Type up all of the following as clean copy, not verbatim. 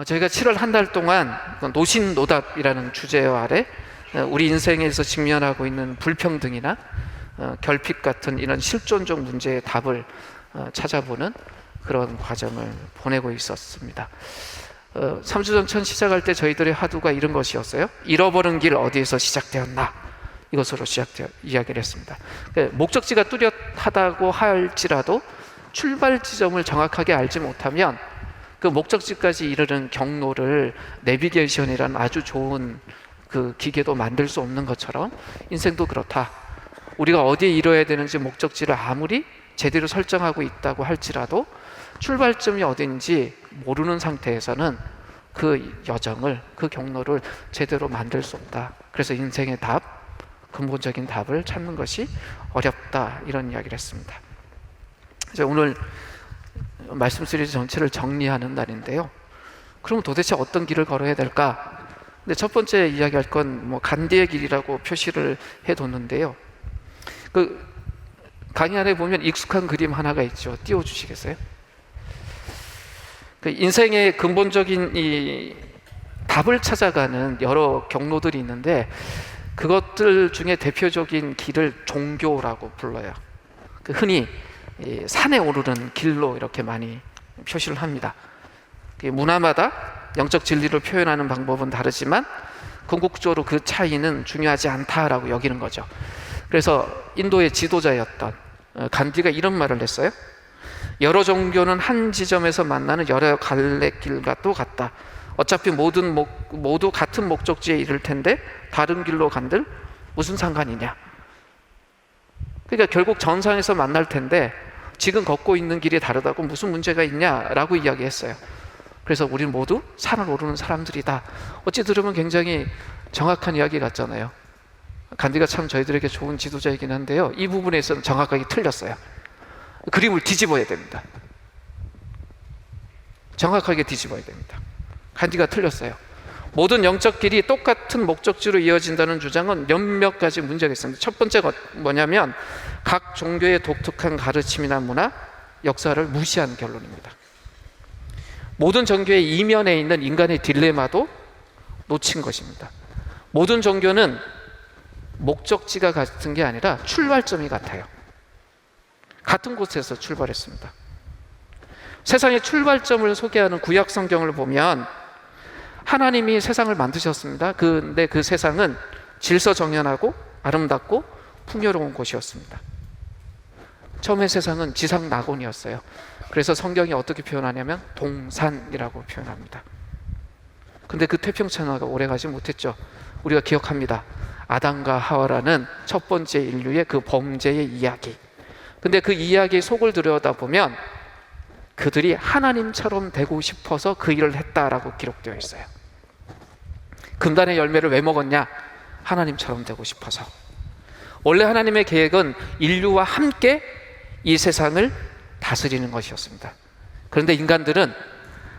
저희가 7월 한 달 동안 노신노답이라는 주제 아래 우리 인생에서 직면하고 있는 불평등이나 결핍 같은 이런 실존적 문제의 답을 찾아보는 그런 과정을 보내고 있었습니다. 3주 전천 시작할 때 저희들의 화두가 이런 것이었어요. 잃어버린 길 어디에서 시작되었나? 이것으로 이야기를 했습니다. 목적지가 뚜렷하다고 할지라도 출발 지점을 정확하게 알지 못하면 그 목적지까지 이르는 경로를 내비게이션이라는 아주 좋은 그 기계도 만들 수 없는 것처럼 인생도 그렇다. 우리가 어디에 이뤄야 되는지 목적지를 아무리 제대로 설정하고 있다고 할지라도 출발점이 어딘지 모르는 상태에서는 그 여정을, 그 경로를 제대로 만들 수 없다. 그래서 인생의 답, 근본적인 답을 찾는 것이 어렵다, 이런 이야기를 했습니다. 그래서 오늘 말씀 시리즈 전체를 정리하는 날인데요. 그럼 도대체 어떤 길을 걸어야 될까? 근데 첫 번째 이야기할 건 간디의 길이라고 표시를 해뒀는데요. 그 강의 안에 보면 익숙한 그림 하나가 있죠. 띄워주시겠어요? 그 인생의 근본적인 이 답을 찾아가는 여러 경로들이 있는데 그것들 중에 대표적인 길을 종교라고 불러요. 그 흔히 산에 오르는 길로 이렇게 많이 표시를 합니다. 문화마다 영적 진리를 표현하는 방법은 다르지만 궁극적으로 그 차이는 중요하지 않다라고 여기는 거죠. 그래서 인도의 지도자였던 간디가 이런 말을 했어요. 여러 종교는 한 지점에서 만나는 여러 갈래길과 또 같다. 어차피 모두 같은 목적지에 이를 텐데 다른 길로 간들 무슨 상관이냐. 그러니까 결국 정상에서 만날 텐데 지금 걷고 있는 길이 다르다고 무슨 문제가 있냐라고 이야기했어요. 그래서 우리는 모두 산을 오르는 사람들이다. 어찌 들으면 굉장히 정확한 이야기 같잖아요. 간디가 참 저희들에게 좋은 지도자이긴 한데요, 이 부분에서는 정확하게 틀렸어요. 그림을 뒤집어야 됩니다. 정확하게 뒤집어야 됩니다. 간디가 틀렸어요. 모든 영적 길이 똑같은 목적지로 이어진다는 주장은 몇몇 가지 문제가 있습니다. 첫 번째가 뭐냐면 각 종교의 독특한 가르침이나 문화, 역사를 무시한 결론입니다. 모든 종교의 이면에 있는 인간의 딜레마도 놓친 것입니다. 모든 종교는 목적지가 같은 게 아니라 출발점이 같아요. 같은 곳에서 출발했습니다. 세상의 출발점을 소개하는 구약 성경을 보면 하나님이 세상을 만드셨습니다. 근데 그 세상은 질서정연하고 아름답고 풍요로운 곳이었습니다. 처음에 세상은 지상낙원이었어요. 그래서 성경이 어떻게 표현하냐면 동산이라고 표현합니다. 근데 그 태평천하가 오래가지 못했죠. 우리가 기억합니다. 아담과 하와라는 첫 번째 인류의 그 범죄의 이야기. 근데 그 이야기의 속을 들여다보면 그들이 하나님처럼 되고 싶어서 그 일을 했다라고 기록되어 있어요. 금단의 열매를 왜 먹었냐? 하나님처럼 되고 싶어서. 원래 하나님의 계획은 인류와 함께 이 세상을 다스리는 것이었습니다. 그런데 인간들은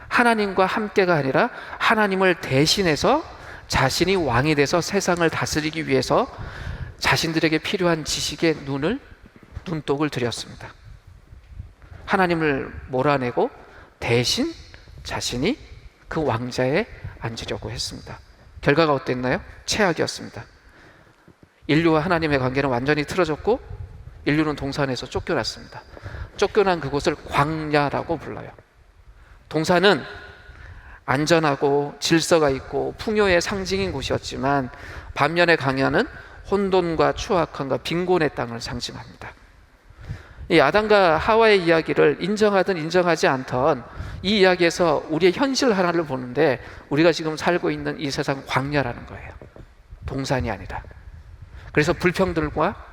하나님과 함께가 아니라 하나님을 대신해서 자신이 왕이 돼서 세상을 다스리기 위해서 자신들에게 필요한 지식의 눈독을 들였습니다. 하나님을 몰아내고 대신 자신이 그 왕자에 앉으려고 했습니다. 결과가 어땠나요? 최악이었습니다. 인류와 하나님의 관계는 완전히 틀어졌고 인류는 동산에서 쫓겨났습니다. 쫓겨난 그곳을 광야라고 불러요. 동산은 안전하고 질서가 있고 풍요의 상징인 곳이었지만 반면에 광야는 혼돈과 추악함과 빈곤의 땅을 상징합니다. 이 아담과 하와의 이야기를 인정하든 인정하지 않던 이 이야기에서 우리의 현실 하나를 보는데 우리가 지금 살고 있는 이 세상은 광야라는 거예요. 동산이 아니라. 그래서 불평들과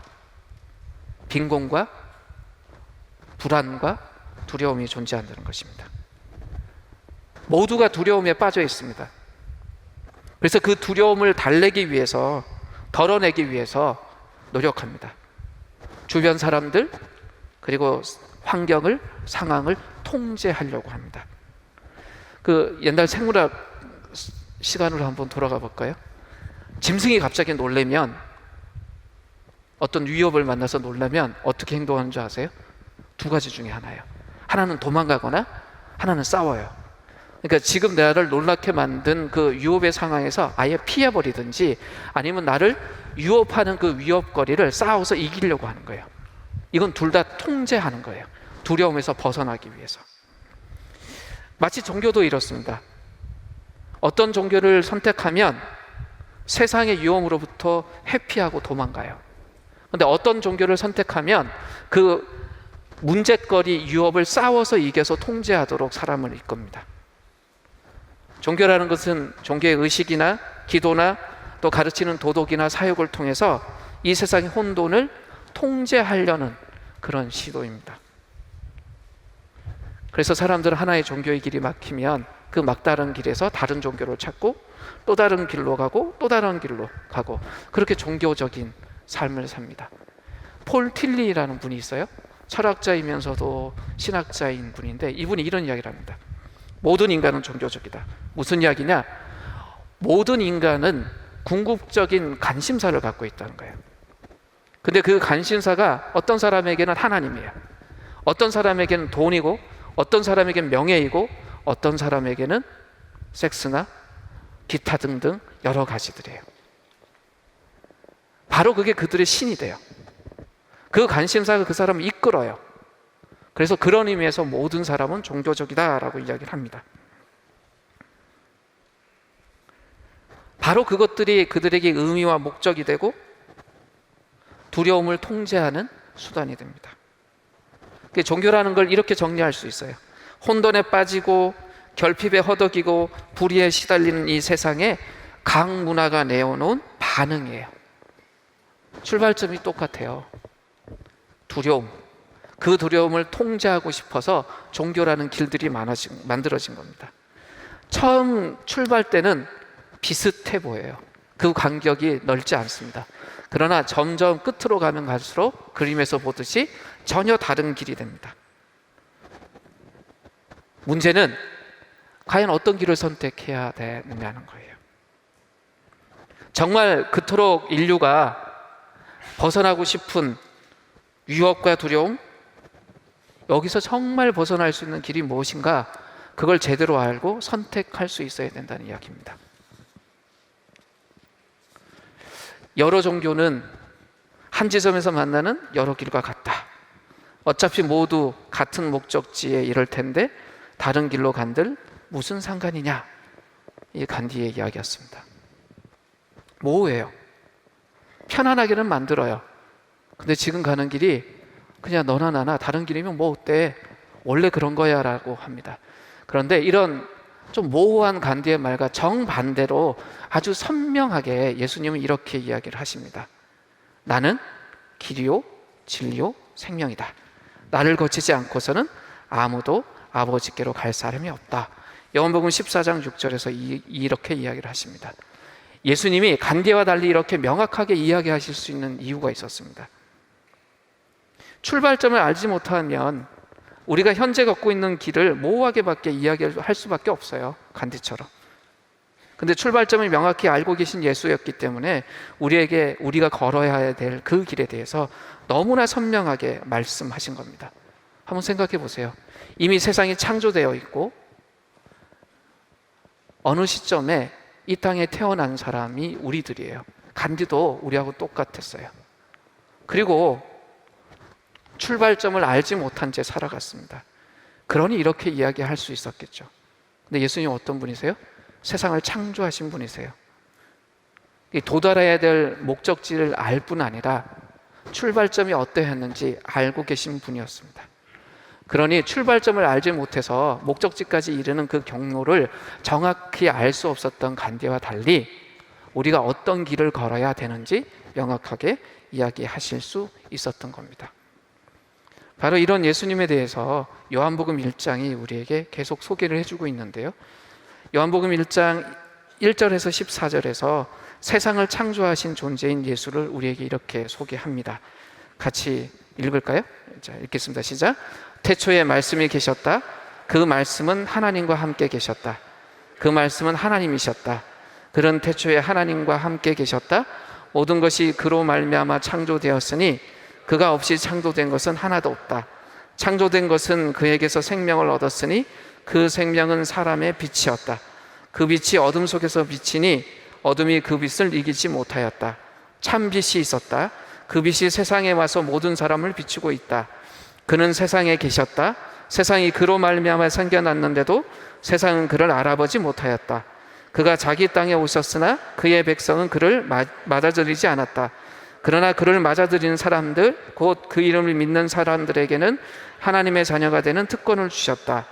빈곤과 불안과 두려움이 존재한다는 것입니다. 모두가 두려움에 빠져 있습니다. 그래서 그 두려움을 달래기 위해서, 덜어내기 위해서 노력합니다. 주변 사람들 그리고 환경을, 상황을 통제하려고 합니다. 그 옛날 생물학 시간으로 한번 돌아가 볼까요? 짐승이 갑자기 놀라면, 어떤 위협을 만나서 놀라면 어떻게 행동하는 줄 아세요? 두 가지 중에 하나예요. 하나는 도망가거나 하나는 싸워요. 그러니까 지금 나를 놀랍게 만든 그 유업의 상황에서 아예 피해버리든지 아니면 나를 유업하는 그 위협거리를 싸워서 이기려고 하는 거예요. 이건 둘 다 통제하는 거예요. 두려움에서 벗어나기 위해서. 마치 종교도 이렇습니다. 어떤 종교를 선택하면 세상의 위험으로부터 회피하고 도망가요. 그런데 어떤 종교를 선택하면 그 문제거리, 위협을 싸워서 이겨서 통제하도록 사람을 이끕니다. 종교라는 것은 종교의 의식이나 기도나 또 가르치는 도덕이나 사역을 통해서 이 세상의 혼돈을 통제하려는 그런 시도입니다. 그래서 사람들은 하나의 종교의 길이 막히면 그 막다른 길에서 다른 종교를 찾고 또 다른 길로 가고 또 다른 길로 가고 그렇게 종교적인 삶을 삽니다. 폴 틸리라는 분이 있어요. 철학자이면서도 신학자인 분인데 이분이 이런 이야기를 합니다. 모든 인간은 종교적이다. 무슨 이야기냐? 모든 인간은 궁극적인 관심사를 갖고 있다는 거예요. 근데 그 관심사가 어떤 사람에게는 하나님이에요. 어떤 사람에게는 돈이고 어떤 사람에게는 명예이고 어떤 사람에게는 섹스나 기타 등등 여러 가지들이에요. 바로 그게 그들의 신이 돼요. 그 관심사가 그 사람을 이끌어요. 그래서 그런 의미에서 모든 사람은 종교적이다라고 이야기를 합니다. 바로 그것들이 그들에게 의미와 목적이 되고 두려움을 통제하는 수단이 됩니다. 종교라는 걸 이렇게 정리할 수 있어요. 혼돈에 빠지고 결핍에 허덕이고 불의에 시달리는 이 세상에 각 문화가 내어놓은 반응이에요. 출발점이 똑같아요. 두려움. 그 두려움을 통제하고 싶어서 종교라는 길들이 만들어진 겁니다. 처음 출발 때는 비슷해 보여요. 그 간격이 넓지 않습니다. 그러나 점점 끝으로 가면 갈수록 그림에서 보듯이 전혀 다른 길이 됩니다. 문제는 과연 어떤 길을 선택해야 되느냐는 거예요. 정말 그토록 인류가 벗어나고 싶은 위협과 두려움, 여기서 정말 벗어날 수 있는 길이 무엇인가, 그걸 제대로 알고 선택할 수 있어야 된다는 이야기입니다. 여러 종교는 한 지점에서 만나는 여러 길과 같다. 어차피 모두 같은 목적지에 이를 텐데 다른 길로 간들 무슨 상관이냐, 이 간디의 이야기였습니다. 모호해요. 편안하게는 만들어요. 근데 지금 가는 길이 그냥 너나 나나 다른 길이면 뭐 어때, 원래 그런 거야 라고 합니다. 그런데 이런 좀 모호한 간디의 말과 정반대로 아주 선명하게 예수님은 이렇게 이야기를 하십니다. 나는 길이요 진리요 생명이다. 나를 거치지 않고서는 아무도 아버지께로 갈 사람이 없다. 요한복음 14장 6절에서 이렇게 이야기를 하십니다. 예수님이 간디와 달리 이렇게 명확하게 이야기하실 수 있는 이유가 있었습니다. 출발점을 알지 못하면 우리가 현재 걷고 있는 길을 모호하게밖에 이야기할 수밖에 없어요. 간디처럼. 근데 출발점을 명확히 알고 계신 예수였기 때문에 우리가 걸어야 될 그 길에 대해서 너무나 선명하게 말씀하신 겁니다. 한번 생각해 보세요. 이미 세상이 창조되어 있고 어느 시점에 이 땅에 태어난 사람이 우리들이에요. 간디도 우리하고 똑같았어요. 그리고 출발점을 알지 못한 채 살아갔습니다. 그러니 이렇게 이야기할 수 있었겠죠. 근데 예수님 어떤 분이세요? 세상을 창조하신 분이세요. 도달해야 될 목적지를 알 뿐 아니라 출발점이 어떠했는지 알고 계신 분이었습니다. 그러니 출발점을 알지 못해서 목적지까지 이르는 그 경로를 정확히 알 수 없었던 간디와 달리 우리가 어떤 길을 걸어야 되는지 명확하게 이야기하실 수 있었던 겁니다. 바로 이런 예수님에 대해서 요한복음 1장이 우리에게 계속 소개를 해주고 있는데요. 요한복음 1장 1절에서 14절에서 세상을 창조하신 존재인 예수를 우리에게 이렇게 소개합니다. 같이 읽을까요? 자, 읽겠습니다. 시작. 태초에 말씀이 계셨다. 그 말씀은 하나님과 함께 계셨다. 그 말씀은 하나님이셨다. 그는 태초에 하나님과 함께 계셨다. 모든 것이 그로 말미암아 창조되었으니 그가 없이 창조된 것은 하나도 없다. 창조된 것은 그에게서 생명을 얻었으니 그 생명은 사람의 빛이었다. 그 빛이 어둠 속에서 비치니 어둠이 그 빛을 이기지 못하였다. 참 빛이 있었다. 그 빛이 세상에 와서 모든 사람을 비추고 있다. 그는 세상에 계셨다. 세상이 그로 말미암아 생겨났는데도 세상은 그를 알아보지 못하였다. 그가 자기 땅에 오셨으나 그의 백성은 그를 맞아들이지 않았다. 그러나 그를 맞아들이는 사람들, 곧 그 이름을 믿는 사람들에게는 하나님의 자녀가 되는 특권을 주셨다.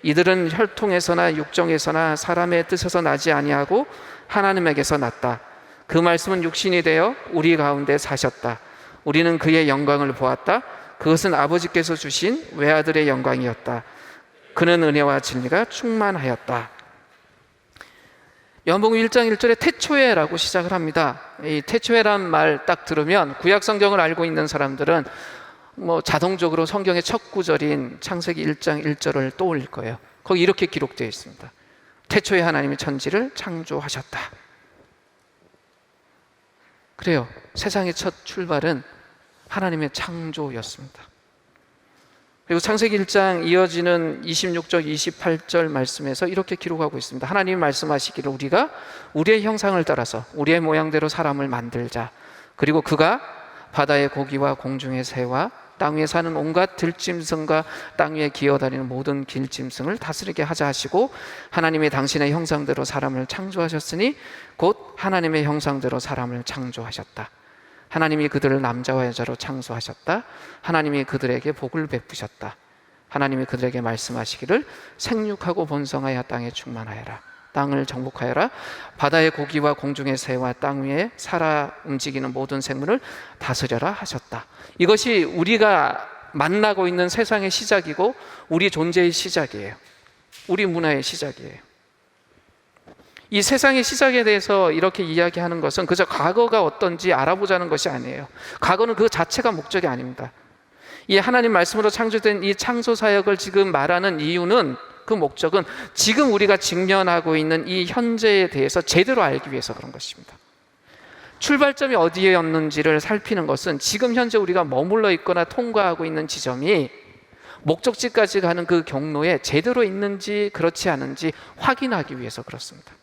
이들은 혈통에서나 육정에서나 사람의 뜻에서 나지 아니하고 하나님에게서 났다. 그 말씀은 육신이 되어 우리 가운데 사셨다. 우리는 그의 영광을 보았다. 그것은 아버지께서 주신 외아들의 영광이었다. 그는 은혜와 진리가 충만하였다. 요한복음 1장 1절에 태초에라고 시작을 합니다. 이 태초에란 말 딱 들으면 구약 성경을 알고 있는 사람들은 자동적으로 성경의 첫 구절인 창세기 1장 1절을 떠올릴 거예요. 거기 이렇게 기록되어 있습니다. 태초에 하나님이 천지를 창조하셨다. 그래요. 세상의 첫 출발은 하나님의 창조였습니다. 그리고 창세기 1장 이어지는 26절 28절 말씀에서 이렇게 기록하고 있습니다. 하나님이 말씀하시기를 우리가 우리의 형상을 따라서 우리의 모양대로 사람을 만들자. 그리고 그가 바다의 고기와 공중의 새와 땅 위에 사는 온갖 들짐승과 땅 위에 기어다니는 모든 길짐승을 다스리게 하자 하시고 하나님이 당신의 형상대로 사람을 창조하셨으니 곧 하나님의 형상대로 사람을 창조하셨다. 하나님이 그들을 남자와 여자로 창조하셨다. 하나님이 그들에게 복을 베푸셨다. 하나님이 그들에게 말씀하시기를 생육하고 번성하여 땅에 충만하여라. 땅을 정복하여라. 바다의 고기와 공중의 새와 땅 위에 살아 움직이는 모든 생물을 다스려라 하셨다. 이것이 우리가 만나고 있는 세상의 시작이고 우리 존재의 시작이에요. 우리 문화의 시작이에요. 이 세상의 시작에 대해서 이렇게 이야기하는 것은 그저 과거가 어떤지 알아보자는 것이 아니에요. 과거는 그 자체가 목적이 아닙니다. 이 하나님 말씀으로 창조된 이 창조 사역을 지금 말하는 이유는, 그 목적은 지금 우리가 직면하고 있는 이 현재에 대해서 제대로 알기 위해서 그런 것입니다. 출발점이 어디에였는지를 살피는 것은 지금 현재 우리가 머물러 있거나 통과하고 있는 지점이 목적지까지 가는 그 경로에 제대로 있는지 그렇지 않은지 확인하기 위해서 그렇습니다.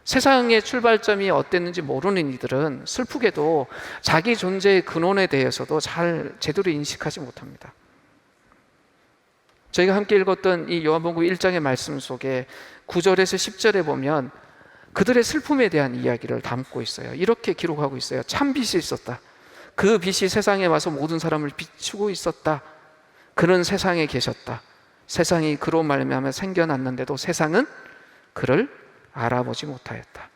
세상의 출발점이 어땠는지 모르는 이들은 슬프게도 자기 존재의 근원에 대해서도 잘 제대로 인식하지 못합니다. 저희가 함께 읽었던 이 요한복음 1장의 말씀 속에 9절에서 10절에 보면 그들의 슬픔에 대한 이야기를 담고 있어요. 이렇게 기록하고 있어요. 참 빛이 있었다. 그 빛이 세상에 와서 모든 사람을 비추고 있었다. 그는 세상에 계셨다. 세상이 그로 말미암아 생겨났는데도 세상은 그를 알아보지 못하였다.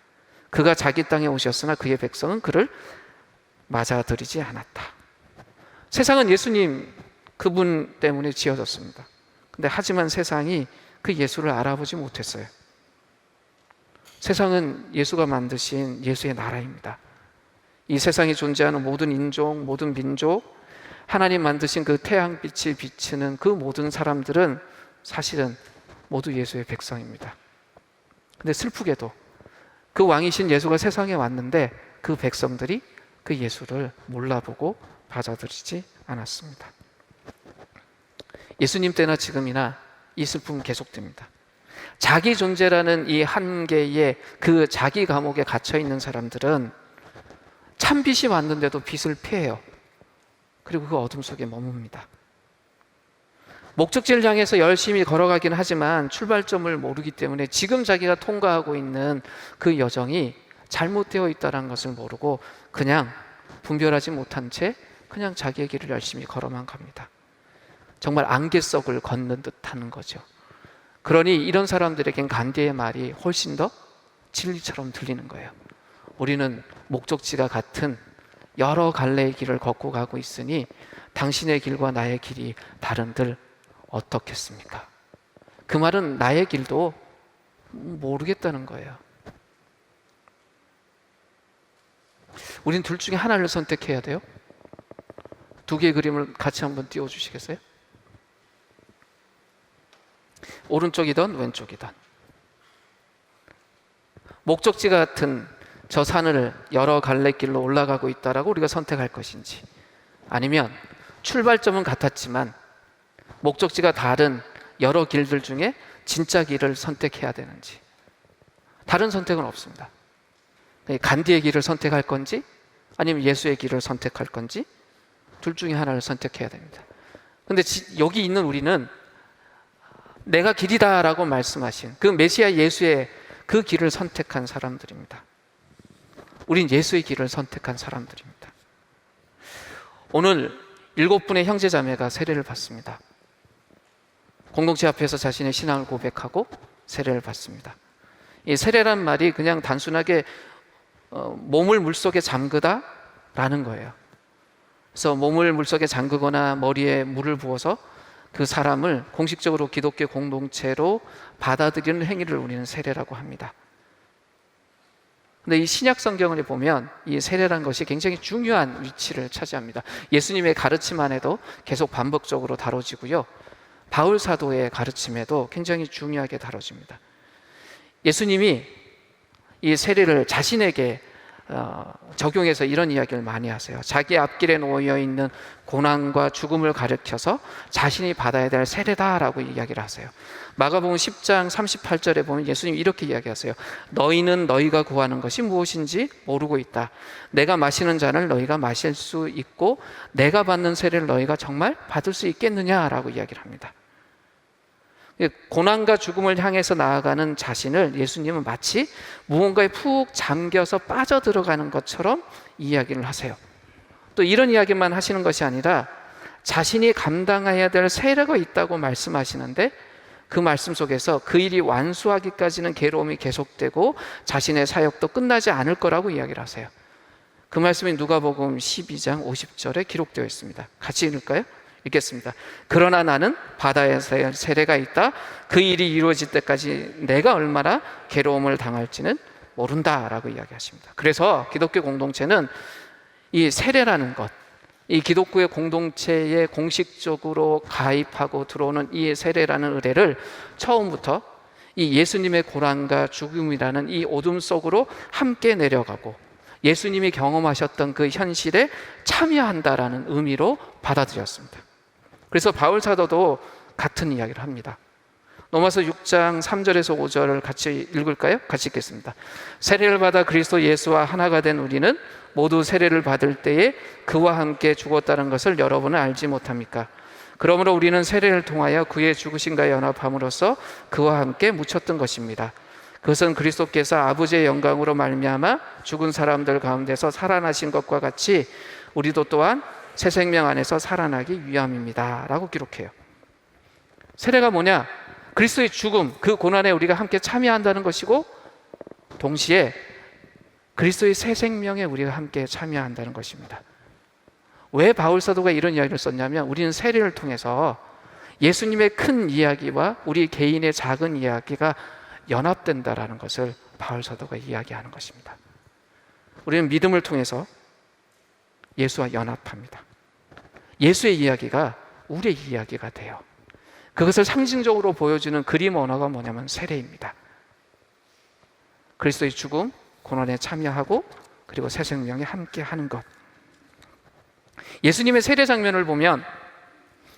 그가 자기 땅에 오셨으나 그의 백성은 그를 맞아들이지 않았다. 세상은 예수님 그분 때문에 지어졌습니다. 근데 하지만 세상이 그 예수를 알아보지 못했어요. 세상은 예수가 만드신 예수의 나라입니다. 이 세상에 존재하는 모든 인종, 모든 민족, 하나님 만드신 그 태양빛을 비추는 그 모든 사람들은 사실은 모두 예수의 백성입니다. 근데 슬프게도 그 왕이신 예수가 세상에 왔는데 그 백성들이 그 예수를 몰라보고 받아들이지 않았습니다. 예수님 때나 지금이나 이 슬픔은 계속됩니다. 자기 존재라는 이 한계에 그 자기 감옥에 갇혀 있는 사람들은 참 빛이 왔는데도 빛을 피해요. 그리고 그 어둠 속에 머뭅니다. 목적지를 향해서 열심히 걸어가긴 하지만 출발점을 모르기 때문에 지금 자기가 통과하고 있는 그 여정이 잘못되어 있다는 것을 모르고 그냥 분별하지 못한 채 그냥 자기의 길을 열심히 걸어만 갑니다. 정말 안개석을 걷는 듯하는 거죠. 그러니 이런 사람들에겐 간디의 말이 훨씬 더 진리처럼 들리는 거예요. 우리는 목적지가 같은 여러 갈래의 길을 걷고 가고 있으니 당신의 길과 나의 길이 다른들 어떻겠습니까? 그 말은 나의 길도 모르겠다는 거예요. 우린 둘 중에 하나를 선택해야 돼요. 두 개의 그림을 같이 한번 띄워주시겠어요? 오른쪽이든 왼쪽이든 목적지 같은 저 산을 여러 갈래길로 올라가고 있다라고 우리가 선택할 것인지, 아니면 출발점은 같았지만 목적지가 다른 여러 길들 중에 진짜 길을 선택해야 되는지, 다른 선택은 없습니다. 간디의 길을 선택할 건지 아니면 예수의 길을 선택할 건지 둘 중에 하나를 선택해야 됩니다. 근데 여기 있는 우리는 내가 길이다라고 말씀하신 그 메시아 예수의 그 길을 선택한 사람들입니다. 우린 예수의 길을 선택한 사람들입니다. 오늘 7분의 형제자매가 세례를 받습니다. 공동체 앞에서 자신의 신앙을 고백하고 세례를 받습니다. 이 세례란 말이 그냥 단순하게 몸을 물속에 잠그다 라는 거예요. 그래서 몸을 물속에 잠그거나 머리에 물을 부어서 그 사람을 공식적으로 기독교 공동체로 받아들이는 행위를 우리는 세례라고 합니다. 근데 이 신약 성경을 보면 이 세례란 것이 굉장히 중요한 위치를 차지합니다. 예수님의 가르침 안에도 계속 반복적으로 다뤄지고요. 바울 사도의 가르침에도 굉장히 중요하게 다뤄집니다. 예수님이 이 세례를 자신에게 적용해서 이런 이야기를 많이 하세요. 자기 앞길에 놓여 있는 고난과 죽음을 가리켜서 자신이 받아야 될 세례다라고 이야기를 하세요. 마가복음 10장 38절에 보면 예수님이 이렇게 이야기하세요. 너희는 너희가 구하는 것이 무엇인지 모르고 있다. 내가 마시는 잔을 너희가 마실 수 있고 내가 받는 세례를 너희가 정말 받을 수 있겠느냐라고 이야기를 합니다. 고난과 죽음을 향해서 나아가는 자신을 예수님은 마치 무언가에 푹 잠겨서 빠져들어가는 것처럼 이야기를 하세요. 또 이런 이야기만 하시는 것이 아니라 자신이 감당해야 될 세례가 있다고 말씀하시는데 그 말씀 속에서 그 일이 완수하기까지는 괴로움이 계속되고 자신의 사역도 끝나지 않을 거라고 이야기를 하세요. 그 말씀이 누가복음 12장 50절에 기록되어 있습니다. 같이 읽을까요? 읽겠습니다. 그러나 나는 받아야 할 세례가 있다. 그 일이 이루어질 때까지 내가 얼마나 괴로움을 당할지는 모른다라고 이야기하십니다. 그래서 기독교 공동체는 이 세례라는 것, 이 기독교의 공동체에 공식적으로 가입하고 들어오는 이 세례라는 의례를 처음부터 이 예수님의 고난과 죽음이라는 이 어둠 속으로 함께 내려가고 예수님이 경험하셨던 그 현실에 참여한다라는 의미로 받아들였습니다. 그래서 바울 사도도 같은 이야기를 합니다. 로마서 6장 3절에서 5절을 같이 읽을까요? 같이 읽겠습니다. 세례를 받아 그리스도 예수와 하나가 된 우리는 모두 세례를 받을 때에 그와 함께 죽었다는 것을 여러분은 알지 못합니까? 그러므로 우리는 세례를 통하여 그의 죽으심과 연합함으로써 그와 함께 묻혔던 것입니다. 그것은 그리스도께서 아버지의 영광으로 말미암아 죽은 사람들 가운데서 살아나신 것과 같이 우리도 또한 새 생명 안에서 살아나기 위함입니다 라고 기록해요. 세례가 뭐냐? 그리스도의 죽음, 그 고난에 우리가 함께 참여한다는 것이고 동시에 그리스도의 새 생명에 우리가 함께 참여한다는 것입니다. 왜 바울 사도가 이런 이야기를 썼냐면 우리는 세례를 통해서 예수님의 큰 이야기와 우리 개인의 작은 이야기가 연합된다라는 것을 바울 사도가 이야기하는 것입니다. 우리는 믿음을 통해서 예수와 연합합니다. 예수의 이야기가 우리의 이야기가 돼요. 그것을 상징적으로 보여주는 그림 언어가 뭐냐면 세례입니다. 그리스도의 죽음, 고난에 참여하고 그리고 새 생명에 함께 하는 것. 예수님의 세례 장면을 보면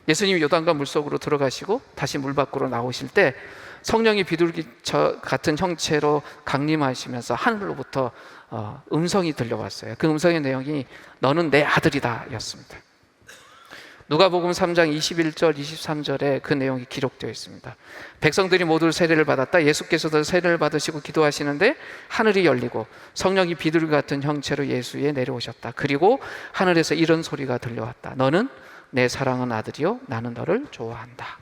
예수님이 요단강 물속으로 들어가시고 다시 물 밖으로 나오실 때 성령이 비둘기 같은 형체로 강림하시면서 하늘로부터 음성이 들려왔어요. 그 음성의 내용이 너는 내 아들이다 였습니다. 누가복음 3장 21절 23절에 그 내용이 기록되어 있습니다. 백성들이 모두 세례를 받았다. 예수께서도 세례를 받으시고 기도하시는데 하늘이 열리고 성령이 비둘기 같은 형체로 예수에 내려오셨다. 그리고 하늘에서 이런 소리가 들려왔다. 너는 내 사랑하는 아들이요 나는 너를 좋아한다.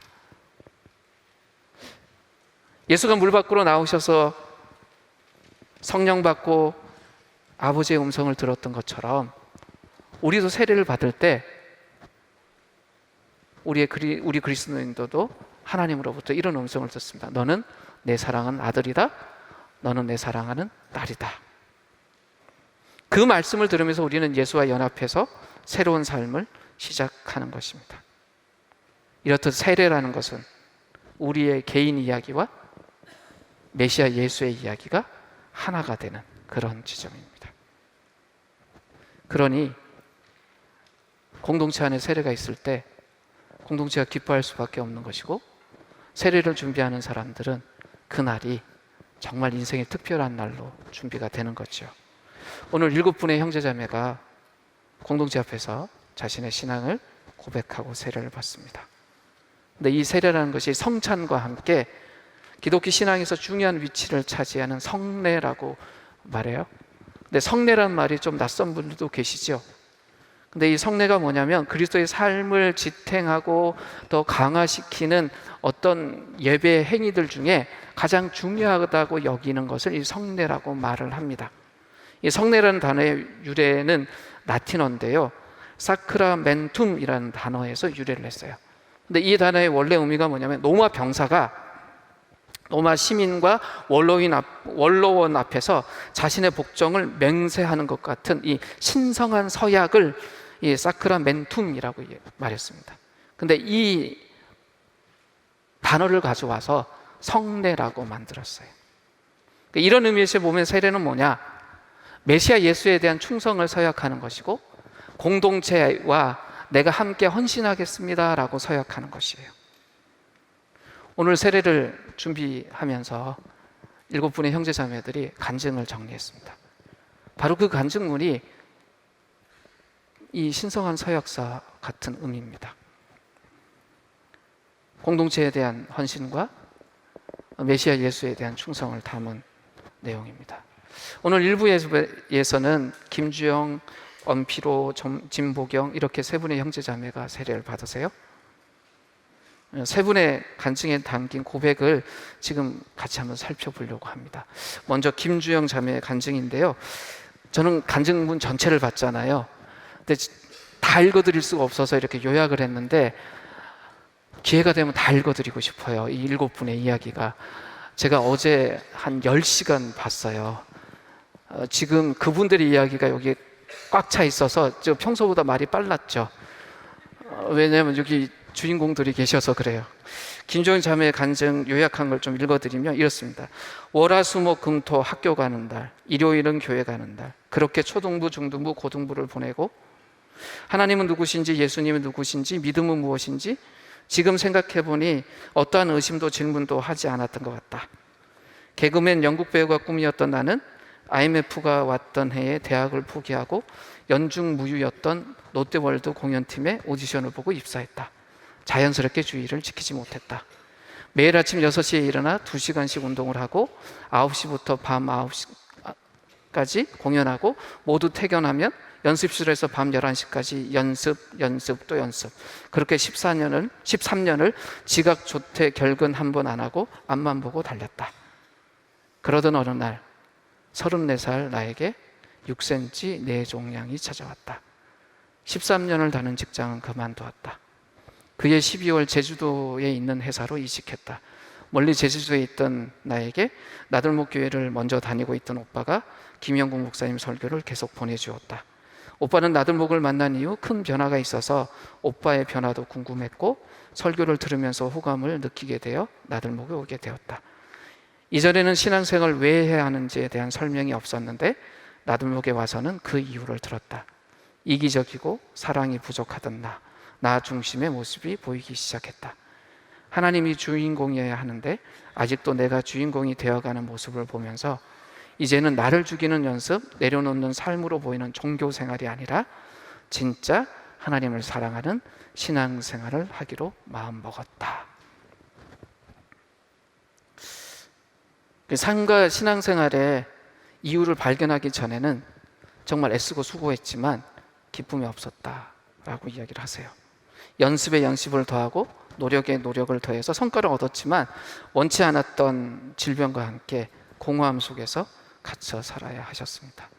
예수가 물 밖으로 나오셔서 성령 받고 아버지의 음성을 들었던 것처럼 우리도 세례를 받을 때 우리 그리스도인들도 하나님으로부터 이런 음성을 듣습니다. 너는 내 사랑하는 아들이다. 너는 내 사랑하는 딸이다. 그 말씀을 들으면서 우리는 예수와 연합해서 새로운 삶을 시작하는 것입니다. 이렇듯 세례라는 것은 우리의 개인 이야기와 메시아 예수의 이야기가 하나가 되는 그런 지점입니다. 그러니 공동체 안에 세례가 있을 때 공동체가 기뻐할 수밖에 없는 것이고, 세례를 준비하는 사람들은 그날이 정말 인생의 특별한 날로 준비가 되는 거죠. 오늘 7분의 형제자매가 공동체 앞에서 자신의 신앙을 고백하고 세례를 받습니다. 근데 이 세례라는 것이 성찬과 함께 기독교 신앙에서 중요한 위치를 차지하는 성례라고 말해요. 근데 성례란 말이 좀 낯선 분들도 계시죠. 근데 이 성례가 뭐냐면 그리스도의 삶을 지탱하고 더 강화시키는 어떤 예배 행위들 중에 가장 중요하다고 여기는 것을 이 성례라고 말을 합니다. 이 성례라는 단어의 유래는 라틴어인데요, 사크라멘툼이라는 단어에서 유래를 했어요. 근데 이 단어의 원래 의미가 뭐냐면 로마 병사가 로마 시민과 원로원 앞에서 자신의 복종을 맹세하는 것 같은 이 신성한 서약을 이 사크라멘툼이라고 말했습니다. 근데 이 단어를 가져와서 성례라고 만들었어요. 이런 의미에서 보면 세례는 뭐냐? 메시아 예수에 대한 충성을 서약하는 것이고, 공동체와 내가 함께 헌신하겠습니다라고 서약하는 것이에요. 오늘 세례를 준비하면서 7분의 형제자매들이 간증을 정리했습니다. 바로 그 간증문이 이 신성한 서약서 같은 의미입니다. 공동체에 대한 헌신과 메시아 예수에 대한 충성을 담은 내용입니다. 오늘 1부에서는 김주영, 엄피로, 진보경 이렇게 3분의 형제자매가 세례를 받으세요. 3분의 간증에 담긴 고백을 지금 같이 한번 살펴보려고 합니다. 먼저 김주영 자매의 간증인데요, 저는 간증문 전체를 봤잖아요. 근데 다 읽어드릴 수가 없어서 이렇게 요약을 했는데, 기회가 되면 다 읽어드리고 싶어요. 이 7분의 이야기가. 제가 어제 한 10시간 봤어요. 지금 그분들의 이야기가 여기 꽉 차 있어서 평소보다 말이 빨랐죠. 왜냐하면 여기 주인공들이 계셔서 그래요. 김종인 자매의 간증 요약한 걸 좀 읽어드리면 이렇습니다. 월화수목금토 학교 가는 날, 일요일은 교회 가는 날, 그렇게 초등부, 중등부, 고등부를 보내고 하나님은 누구신지, 예수님은 누구신지, 믿음은 무엇인지 지금 생각해보니 어떠한 의심도 질문도 하지 않았던 것 같다. 개그맨 영국 배우가 꿈이었던 나는 IMF가 왔던 해에 대학을 포기하고 연중무휴였던 롯데월드 공연팀의 오디션을 보고 입사했다. 자연스럽게 주의를 지키지 못했다. 매일 아침 6시에 일어나 2시간씩 운동을 하고 9시부터 밤 9시까지 공연하고 모두 퇴근하면 연습실에서 밤 11시까지 연습 또 연습. 그렇게 13년을 지각 조퇴 결근 한 번 안 하고 앞만 보고 달렸다. 그러던 어느 날 34살 나에게 6cm 뇌종양이 찾아왔다. 13년을 다닌 직장은 그만두었다. 그해 12월 제주도에 있는 회사로 이직했다. 멀리 제주도에 있던 나에게 나들목 교회를 먼저 다니고 있던 오빠가 김영국 목사님 설교를 계속 보내주었다. 오빠는 나들목을 만난 이후 큰 변화가 있어서 오빠의 변화도 궁금했고 설교를 들으면서 호감을 느끼게 되어 나들목에 오게 되었다. 이전에는 신앙생활을 왜 해야 하는지에 대한 설명이 없었는데 나들목에 와서는 그 이유를 들었다. 이기적이고 사랑이 부족하던 나 중심의 모습이 보이기 시작했다. 하나님이 주인공이어야 하는데 아직도 내가 주인공이 되어가는 모습을 보면서 이제는 나를 죽이는 연습, 내려놓는 삶으로 보이는 종교 생활이 아니라 진짜 하나님을 사랑하는 신앙생활을 하기로 마음먹었다. 삶과 신앙생활의 이유를 발견하기 전에는 정말 애쓰고 수고했지만 기쁨이 없었다라고 이야기를 하세요. 연습에 연습을 더하고 노력에 노력을 더해서 성과를 얻었지만 원치 않았던 질병과 함께 공허함 속에서 갇혀 살아야 하셨습니다.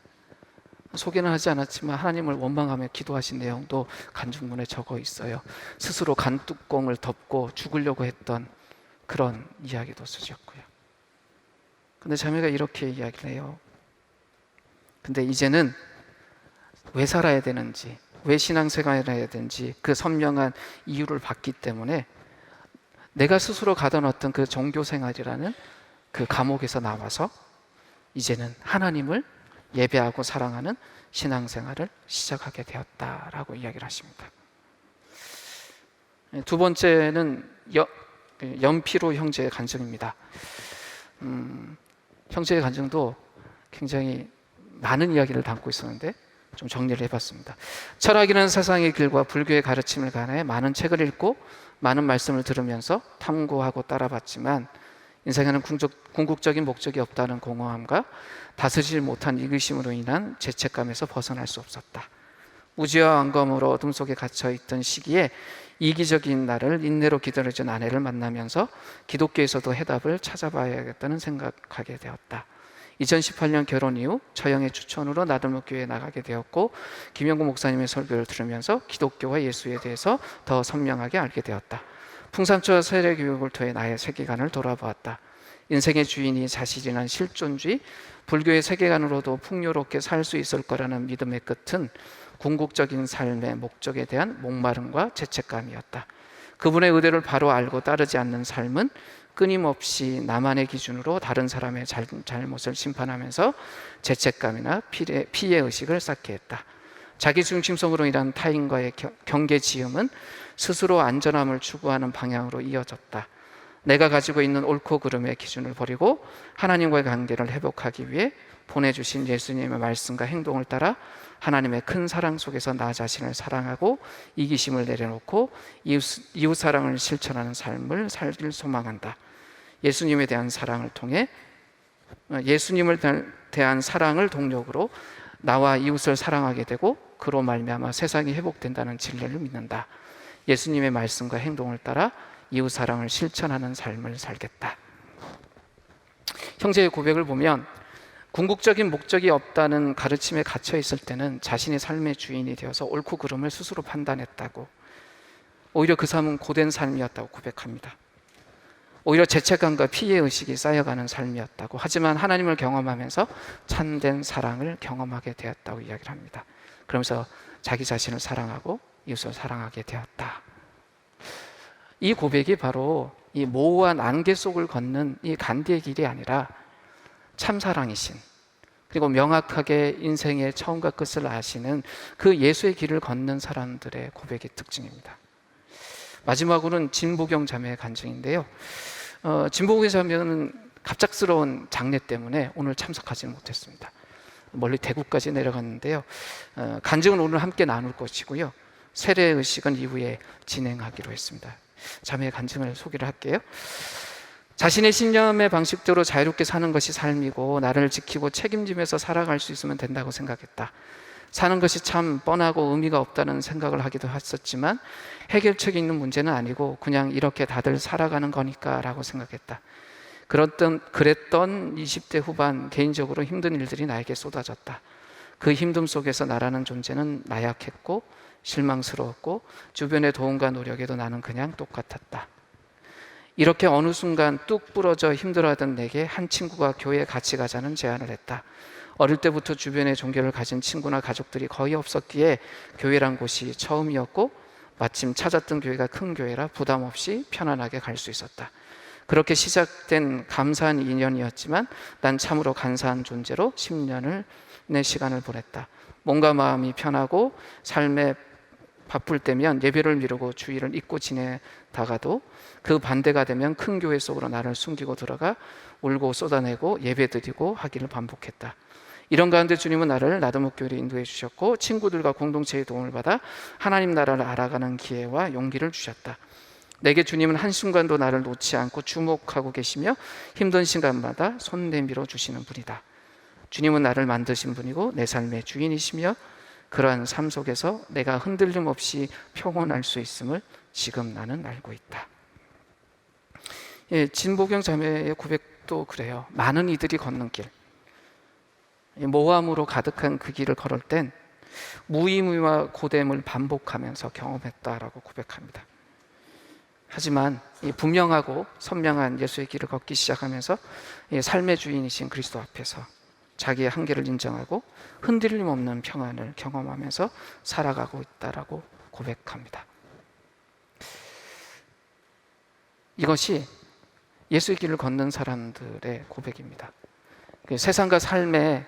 소개는 하지 않았지만 하나님을 원망하며 기도하신 내용도 간증문에 적어 있어요. 스스로 간뚜껑을 덮고 죽으려고 했던 그런 이야기도 쓰셨고요. 근데 자매가 이렇게 이야기를 해요. 근데 이제는 왜 살아야 되는지, 왜 신앙생활을 해야 되는지 그 선명한 이유를 봤기 때문에 내가 스스로 가던 어떤 그 종교생활이라는 그 감옥에서 나와서 이제는 하나님을 예배하고 사랑하는 신앙생활을 시작하게 되었다라고 이야기를 하십니다. 두 번째는 연피로 형제의 간증입니다. 형제의 간증도 굉장히 많은 이야기를 담고 있었는데 좀 정리를 해봤습니다. 철학이라는 세상의 길과 불교의 가르침을 간해 많은 책을 읽고 많은 말씀을 들으면서 탐구하고 따라봤지만 인생에는 궁극적인 목적이 없다는 공허함과 다스리지 못한 이기심으로 인한 죄책감에서 벗어날 수 없었다. 무지와 완검으로 어둠 속에 갇혀있던 시기에 이기적인 나를 인내로 기다려준 아내를 만나면서 기독교에서도 해답을 찾아봐야겠다는 생각하게 되었다. 2018년 결혼 이후 처형의 추천으로 나들목교회에 나가게 되었고 김영구 목사님의 설교를 들으면서 기독교와 예수에 대해서 더 선명하게 알게 되었다. 풍산초와 세례교육을 통해 나의 세계관을 돌아보았다. 인생의 주인이 자신이란 실존주의, 불교의 세계관으로도 풍요롭게 살 수 있을 거라는 믿음의 끝은 궁극적인 삶의 목적에 대한 목마름과 죄책감이었다. 그분의 의대를 바로 알고 따르지 않는 삶은 끊임없이 나만의 기준으로 다른 사람의 잘못을 심판하면서 죄책감이나 피해의식을 쌓게 했다. 자기중심성으로 인한 타인과의 경계지음은 스스로 안전함을 추구하는 방향으로 이어졌다. 내가 가지고 있는 옳고 그름의 기준을 버리고 하나님과의 관계를 회복하기 위해 보내주신 예수님의 말씀과 행동을 따라 하나님의 큰 사랑 속에서 나 자신을 사랑하고 이기심을 내려놓고 이웃 사랑을 실천하는 삶을 살길 소망한다. 예수님에 대한 사랑을 통해 예수님을 대한 사랑을 동력으로 나와 이웃을 사랑하게 되고 그로 말미암아 세상이 회복된다는 진리를 믿는다. 예수님의 말씀과 행동을 따라 이웃 사랑을 실천하는 삶을 살겠다. 형제의 고백을 보면 궁극적인 목적이 없다는 가르침에 갇혀 있을 때는 자신의 삶의 주인이 되어서 옳고 그름을 스스로 판단했다고, 오히려 그 삶은 고된 삶이었다고 고백합니다. 오히려 죄책감과 피해의식이 쌓여가는 삶이었다고, 하지만 하나님을 경험하면서 참된 사랑을 경험하게 되었다고 이야기를 합니다. 그러면서 자기 자신을 사랑하고 이웃을 사랑하게 되었다. 이 고백이 바로 이 모호한 안개 속을 걷는 이 간디의 길이 아니라 참사랑이신, 그리고 명확하게 인생의 처음과 끝을 아시는 그 예수의 길을 걷는 사람들의 고백의 특징입니다. 마지막으로는 진보경 자매의 간증인데요. 진보경 자매는 갑작스러운 장례 때문에 오늘 참석하지는 못했습니다. 멀리 대구까지 내려갔는데요. 간증은 오늘 함께 나눌 것이고요. 세례의식은 이후에 진행하기로 했습니다. 자매의 간증을 소개를 할게요. 자신의 신념의 방식대로 자유롭게 사는 것이 삶이고 나를 지키고 책임지면서 살아갈 수 있으면 된다고 생각했다. 사는 것이 참 뻔하고 의미가 없다는 생각을 하기도 했었지만 해결책이 있는 문제는 아니고 그냥 이렇게 다들 살아가는 거니까 라고 생각했다. 그랬던 20대 후반 개인적으로 힘든 일들이 나에게 쏟아졌다. 그 힘듦 속에서 나라는 존재는 나약했고 실망스러웠고 주변의 도움과 노력에도 나는 그냥 똑같았다. 이렇게 어느 순간 뚝 부러져 힘들어하던 내게 한 친구가 교회에 같이 가자는 제안을 했다. 어릴 때부터 주변에 종교를 가진 친구나 가족들이 거의 없었기에 교회란 곳이 처음이었고 마침 찾았던 교회가 큰 교회라 부담 없이 편안하게 갈 수 있었다. 그렇게 시작된 감사한 인연이었지만 난 참으로 간사한 존재로 10년을 내 시간을 보냈다. 몸과 마음이 편하고 삶에 바쁠 때면 예배를 미루고 주일을 잊고 지내다가도 그 반대가 되면 큰 교회 속으로 나를 숨기고 들어가 울고 쏟아내고 예배드리고 하기를 반복했다. 이런 가운데 주님은 나를 나들목교회로 인도해 주셨고 친구들과 공동체의 도움을 받아 하나님 나라를 알아가는 기회와 용기를 주셨다. 내게 주님은 한순간도 나를 놓지 않고 주목하고 계시며 힘든 순간마다 손 내밀어 주시는 분이다. 주님은 나를 만드신 분이고 내 삶의 주인이시며 그러한 삶 속에서 내가 흔들림 없이 평온할 수 있음을 지금 나는 알고 있다. 진보경 자매의 고백도 그래요. 많은 이들이 걷는 길, 모함으로 가득한 그 길을 걸을 땐 무의미와 고됨을 반복하면서 경험했다라고 고백합니다. 하지만 이 분명하고 선명한 예수의 길을 걷기 시작하면서 삶의 주인이신 그리스도 앞에서 자기의 한계를 인정하고 흔들림 없는 평안을 경험하면서 살아가고 있다라고 고백합니다. 이것이 예수의 길을 걷는 사람들의 고백입니다. 세상과 삶의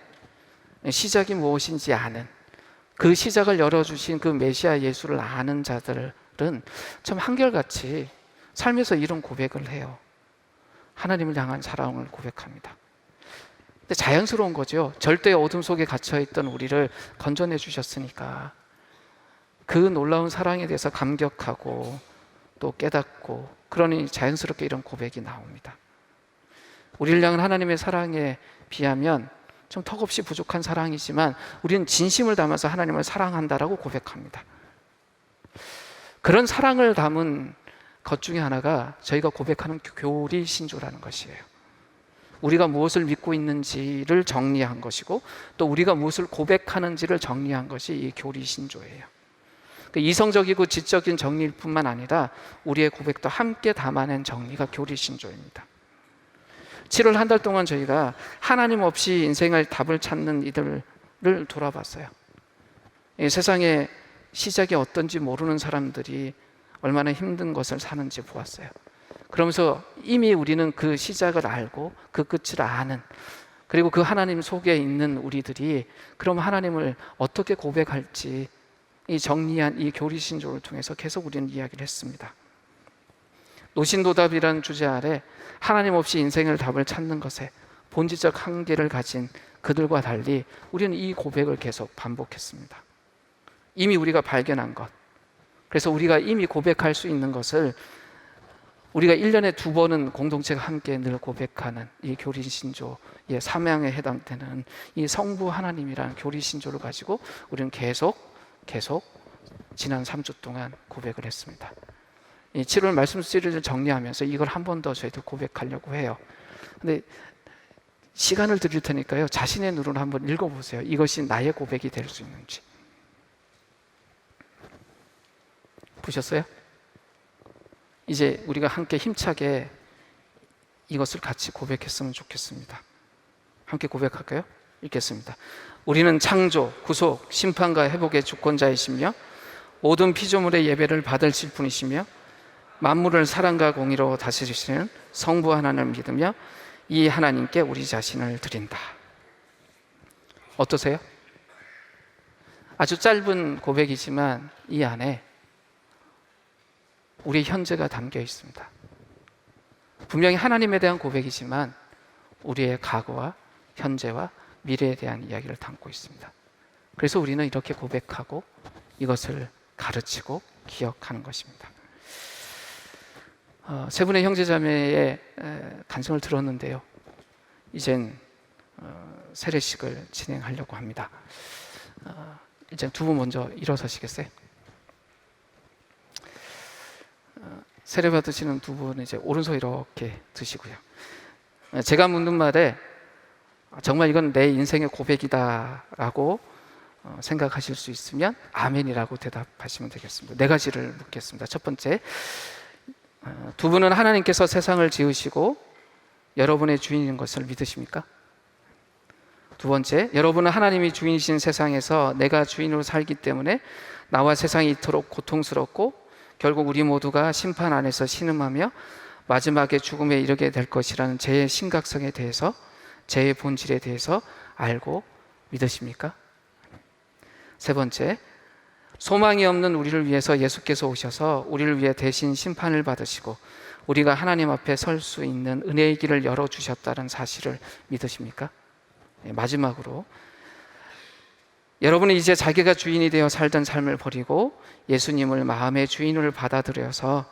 시작이 무엇인지 아는, 그 시작을 열어주신 그 메시아 예수를 아는 자들은 참 한결같이 삶에서 이런 고백을 해요. 하나님을 향한 사랑을 고백합니다. 근데 자연스러운 거죠. 절대의 어둠 속에 갇혀있던 우리를 건져내 주셨으니까 그 놀라운 사랑에 대해서 감격하고 또 깨닫고, 그러니 자연스럽게 이런 고백이 나옵니다. 우리를 향한 하나님의 사랑에 비하면 좀 턱없이 부족한 사랑이지만 우리는 진심을 담아서 하나님을 사랑한다라고 고백합니다. 그런 사랑을 담은 것 중에 하나가 저희가 고백하는 교리 신조라는 것이에요. 우리가 무엇을 믿고 있는지를 정리한 것이고 또 우리가 무엇을 고백하는지를 정리한 것이 이 교리 신조예요. 이성적이고 지적인 정리일 뿐만 아니라 우리의 고백도 함께 담아낸 정리가 교리 신조입니다. 7월 한 달 동안 저희가 하나님 없이 인생의 답을 찾는 이들을 돌아봤어요. 이 세상의 시작이 어떤지 모르는 사람들이 얼마나 힘든 것을 사는지 보았어요. 그러면서 이미 우리는 그 시작을 알고 그 끝을 아는, 그리고 그 하나님 속에 있는 우리들이 그럼 하나님을 어떻게 고백할지 이 정리한 이 교리 신조를 통해서 계속 우리는 이야기를 했습니다. 노신도답이라는 주제 아래 하나님 없이 인생의 답을 찾는 것에 본질적 한계를 가진 그들과 달리 우리는 이 고백을 계속 반복했습니다. 이미 우리가 발견한 것, 그래서 우리가 이미 고백할 수 있는 것을 우리가 1년에 2번은 공동체가 함께 늘 고백하는 이 교리 신조의 사명에 해당되는 이 성부 하나님이라는 교리 신조를 가지고 우리는 계속 지난 3주 동안 고백을 했습니다. 이 7월 말씀 시리즈를 정리하면서 이걸 한 번 더 저희도 고백하려고 해요. 근데 시간을 드릴 테니까요, 자신의 눈으로 한번 읽어보세요. 이것이 나의 고백이 될 수 있는지. 보셨어요? 이제 우리가 함께 힘차게 이것을 같이 고백했으면 좋겠습니다. 함께 고백할까요? 읽겠습니다. 우리는 창조, 구속, 심판과 회복의 주권자이시며 모든 피조물의 예배를 받으실 분이시며 만물을 사랑과 공의로 다스리시는 성부 하나님을 믿으며 이 하나님께 우리 자신을 드린다. 어떠세요? 아주 짧은 고백이지만 이 안에 우리의 현재가 담겨 있습니다. 분명히 하나님에 대한 고백이지만 우리의 과거와 현재와 미래에 대한 이야기를 담고 있습니다. 그래서 우리는 이렇게 고백하고 이것을 가르치고 기억하는 것입니다. 세 분의 형제자매의 간증을 들었는데요, 이젠 세례식을 진행하려고 합니다. 이제 두 분 먼저 일어서시겠어요? 세례 받으시는 두 분은 이제 오른손 이렇게 드시고요. 제가 묻는 말에 정말 이건 내 인생의 고백이다라고 생각하실 수 있으면 아멘이라고 대답하시면 되겠습니다. 네 가지를 묻겠습니다. 첫 번째, 두 분은 하나님께서 세상을 지으시고 여러분의 주인인 것을 믿으십니까? 두 번째, 여러분은 하나님이 주인이신 세상에서 내가 주인으로 살기 때문에 나와 세상이 이토록 고통스럽고 결국 우리 모두가 심판 안에서 신음하며 마지막에 죽음에 이르게 될 것이라는 죄의 심각성에 대해서, 죄의 본질에 대해서 알고 믿으십니까? 세 번째, 소망이 없는 우리를 위해서 예수께서 오셔서 우리를 위해 대신 심판을 받으시고 우리가 하나님 앞에 설 수 있는 은혜의 길을 열어주셨다는 사실을 믿으십니까? 마지막으로, 여러분은 이제 자기가 주인이 되어 살던 삶을 버리고 예수님을 마음의 주인으로 받아들여서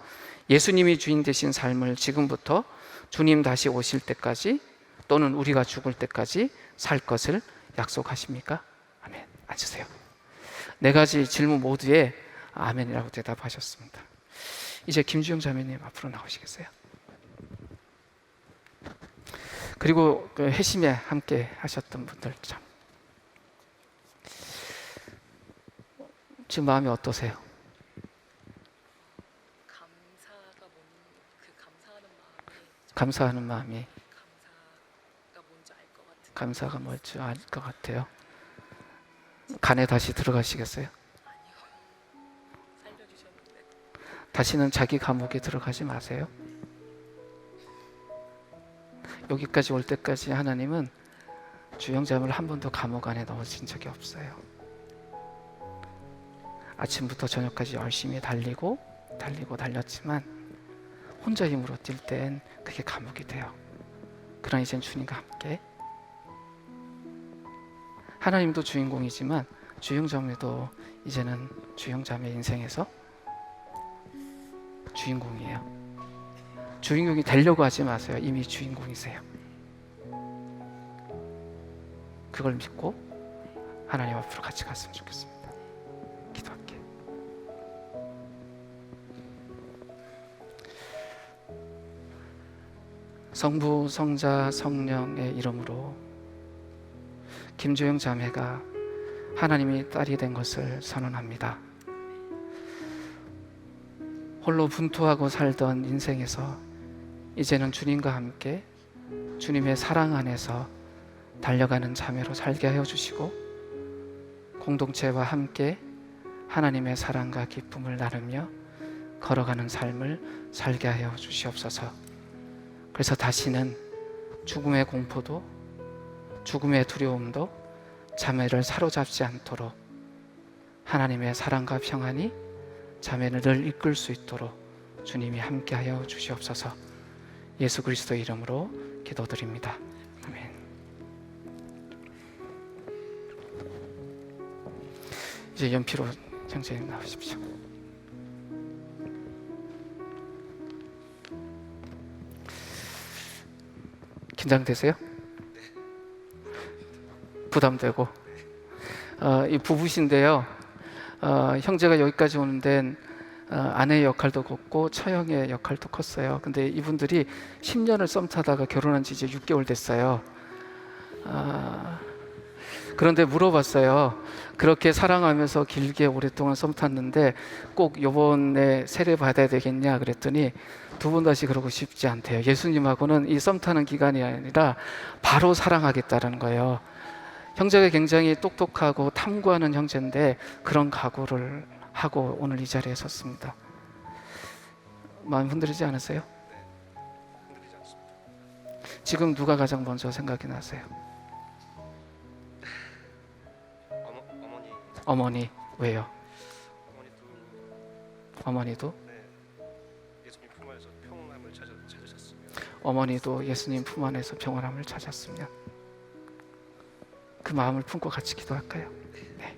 예수님이 주인 되신 삶을 지금부터 주님 다시 오실 때까지 또는 우리가 죽을 때까지 살 것을 약속하십니까? 아멘. 앉으세요. 네 가지 질문 모두에 아멘이라고 대답하셨습니다. 이제 김주영 자매님 앞으로 나오시겠어요? 그리고 그 회심에 함께 하셨던 분들 참, 지금 마음이 어떠세요? 감사하는 마음이 감사가 뭔지 알 것 같아요. 간에 다시 들어가시겠어요? 다시는 자기 감옥에 들어가지 마세요. 여기까지 올 때까지 하나님은 주영자매를 한 번도 감옥 안에 넣어진 적이 없어요. 아침부터 저녁까지 열심히 달렸지만 혼자 힘으로 뛸 땐 그게 감옥이 돼요. 그러나 이젠 주님과 함께, 하나님도 주인공이지만 주영자매도 이제는 주영자매 인생에서 주인공이에요. 주인공이 되려고 하지 마세요. 이미 주인공이세요. 그걸 믿고 하나님 앞으로 같이 갔으면 좋겠습니다. 기도할게요. 성부, 성자, 성령의 이름으로 김주영 자매가 하나님이 딸이 된 것을 선언합니다. 홀로 분투하고 살던 인생에서 이제는 주님과 함께 주님의 사랑 안에서 달려가는 자매로 살게 하여 주시고, 공동체와 함께 하나님의 사랑과 기쁨을 나누며 걸어가는 삶을 살게 하여 주시옵소서. 그래서 다시는 죽음의 공포도 죽음의 두려움도 자매를 사로잡지 않도록 하나님의 사랑과 평안이 자매를 늘 이끌 수 있도록 주님이 함께하여 주시옵소서. 예수 그리스도의 이름으로 기도드립니다. 아멘. 이제 연피로 형제님 나오십시오. 긴장되세요? 부담되고. 이 부부신데요. 형제가 여기까지 오는 데는 아내의 역할도 컸고 처형의 역할도 컸어요. 근데 이분들이 10년을 썸 타다가 결혼한 지 이제 6개월 됐어요. 그런데 물어봤어요. 그렇게 사랑하면서 길게 오랫동안 썸 탔는데 꼭 요번에 세례 받아야 되겠냐 그랬더니 두 번 다시 그러고 싶지 않대요. 예수님하고는 이 썸 타는 기간이 아니라 바로 사랑하겠다는 거예요. 형제가 굉장히 똑똑하고 탐구하는 형제인데 그런 각오를 하고 오늘 이 자리에 섰습니다. 마음 흔들리지 않으세요? 네, 흔들리지 않습니다. 지금 누가 가장 먼저 생각이 나세요? 어머니. 어머니. 왜요? 어머니도 어머니도? 네, 예수님 품 안에서 평안함을 찾으셨으면. 어머니도 예수님 품 안에서 평안함을 찾았으면 그 마음을 품고 같이 기도할까요? 네.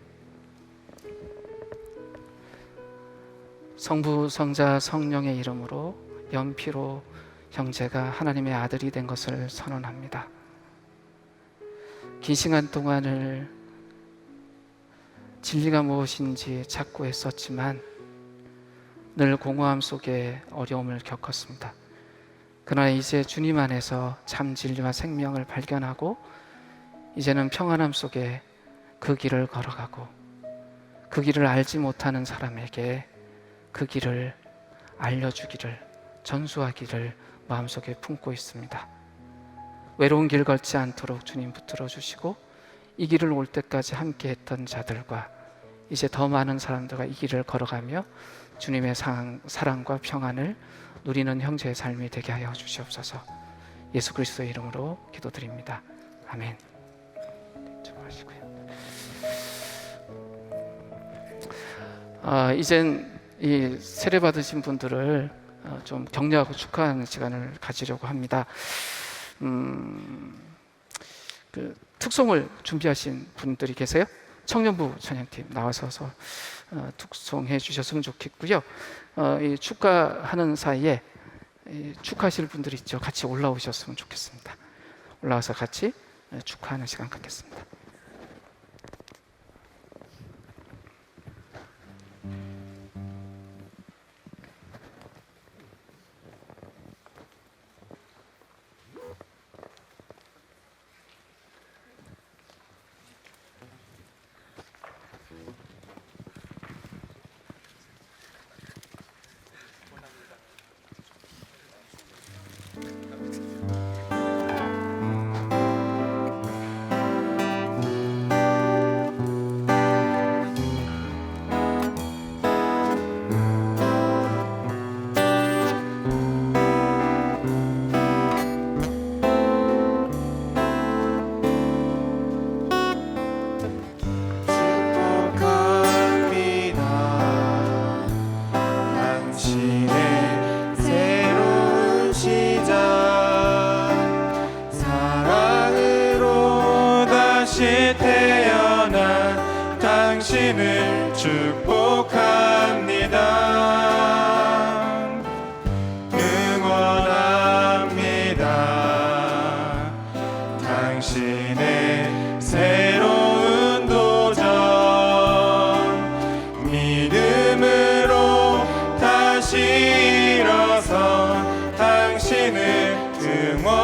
성부, 성자, 성령의 이름으로 연피로 형제가 하나님의 아들이 된 것을 선언합니다. 긴 시간 동안을 진리가 무엇인지 찾고 애썼지만 늘 공허함 속에 어려움을 겪었습니다. 그러나 이제 주님 안에서 참 진리와 생명을 발견하고 이제는 평안함 속에 그 길을 걸어가고 그 길을 알지 못하는 사람에게 그 길을 알려주기를, 전수하기를 마음속에 품고 있습니다. 외로운 길 걸지 않도록 주님 붙들어 주시고 이 길을 올 때까지 함께 했던 자들과 이제 더 많은 사람들과 이 길을 걸어가며 주님의 사랑과 평안을 누리는 형제의 삶이 되게 하여 주시옵소서. 예수 그리스도의 이름으로 기도드립니다. 아멘. 이젠 이 세례 받으신 분들을 좀 격려하고 축하하는 시간을 가지려고 합니다. 그 특송을 준비하신 분들이 계세요? 청년부 찬양팀 나와서 특송해 주셨으면 좋겠고요. 이 축하하는 사이에 축하하실 분들 있죠? 같이 올라오셨으면 좋겠습니다. 올라와서 같이 축하하는 시간 갖겠습니다. 당신을 축복합니다. 응원합니다. 당신의 새로운 도전 믿음으로 다시 일어서 당신을 응원합니다.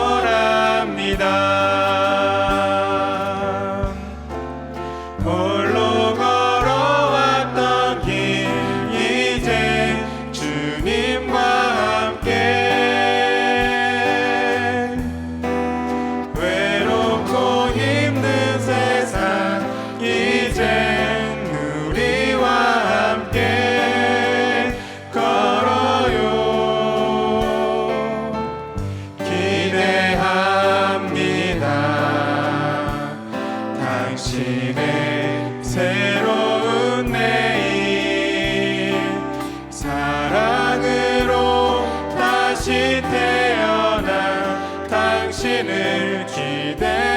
홀로 걸어왔던 길 이제 주님과 함께 외롭고 힘든 세상 이젠 우리와 함께 걸어요. 기대합니다. 당신의 새로운 내일 사랑으로 다시 태어나 당신을 기대합니다.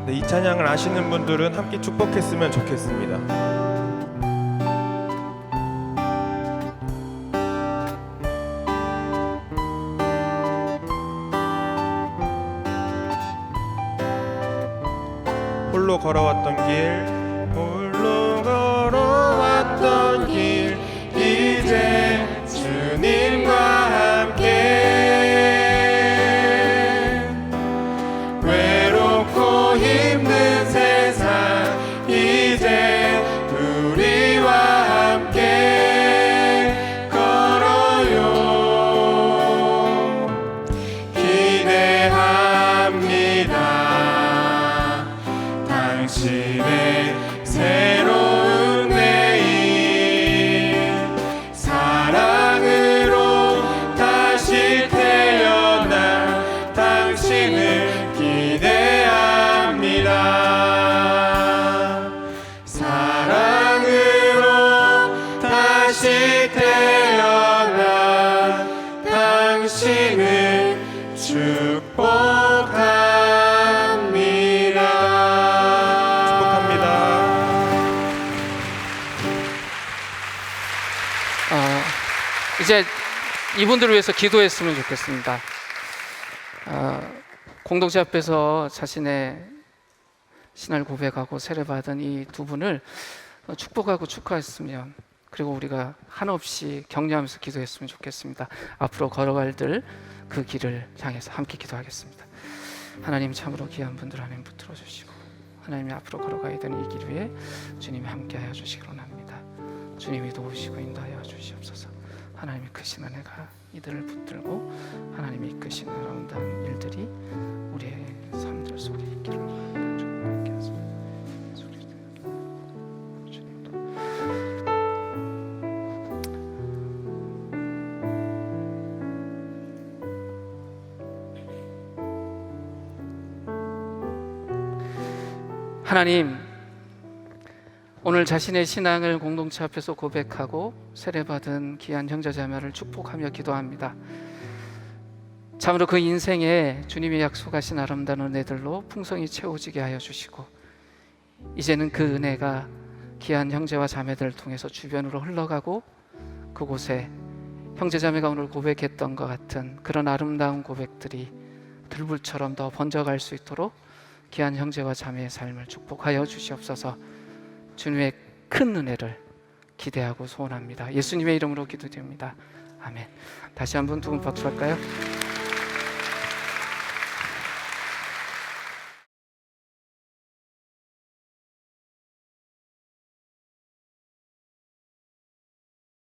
네, 이 찬양을 아시는 분들은 함께 축복했으면 좋겠습니다. 홀로 걸어왔던 길 홀로 걸어왔던 길 이제 주님과 함께 외롭고 힘든 세상 이제 우리와 함께 걸어요. 기대합니다. 당신의 새로운 내일 사랑으로 다시 태어나 당신을 기대합니다. 사랑으로 다시 태어나 당신을 축복합니다. 이제 이분들을 위해서 기도했으면 좋겠습니다. 공동체 앞에서 자신의 신앙을 고백하고 세례받은 이 두 분을 축복하고 축하했으면, 그리고 우리가 한없이 격려하면서 기도했으면 좋겠습니다. 앞으로 걸어갈 그 길을 향해서 함께 기도하겠습니다. 하나님, 참으로 귀한 분들 하나님 붙들어 주시고 하나님이 앞으로 걸어가야 되는 이 길 위에 주님이 함께하여 주시기 원합니다. 주님이 도우시고 인도하여 주시옵소서. 하나님이 크신 은혜가 이들을 붙들고 하나님이 이끄시는 아름다운 일들이 우리의 삶들 속에 있기를 축복하게 하소서. 주님도 하나님, 오늘 자신의 신앙을 공동체 앞에서 고백하고 세례받은 귀한 형제자매를 축복하며 기도합니다. 참으로 그 인생에 주님이 약속하신 아름다운 은혜들로 풍성히 채워지게 하여 주시고, 이제는 그 은혜가 귀한 형제와 자매들을 통해서 주변으로 흘러가고 그곳에 형제자매가 오늘 고백했던 것 같은 그런 아름다운 고백들이 들불처럼 더 번져갈 수 있도록 귀한 형제와 자매의 삶을 축복하여 주시옵소서. 주님의 큰 은혜를 기대하고 소원합니다. 예수님의 이름으로 기도드립니다. 아멘. 다시 한번 두 분 박수할까요?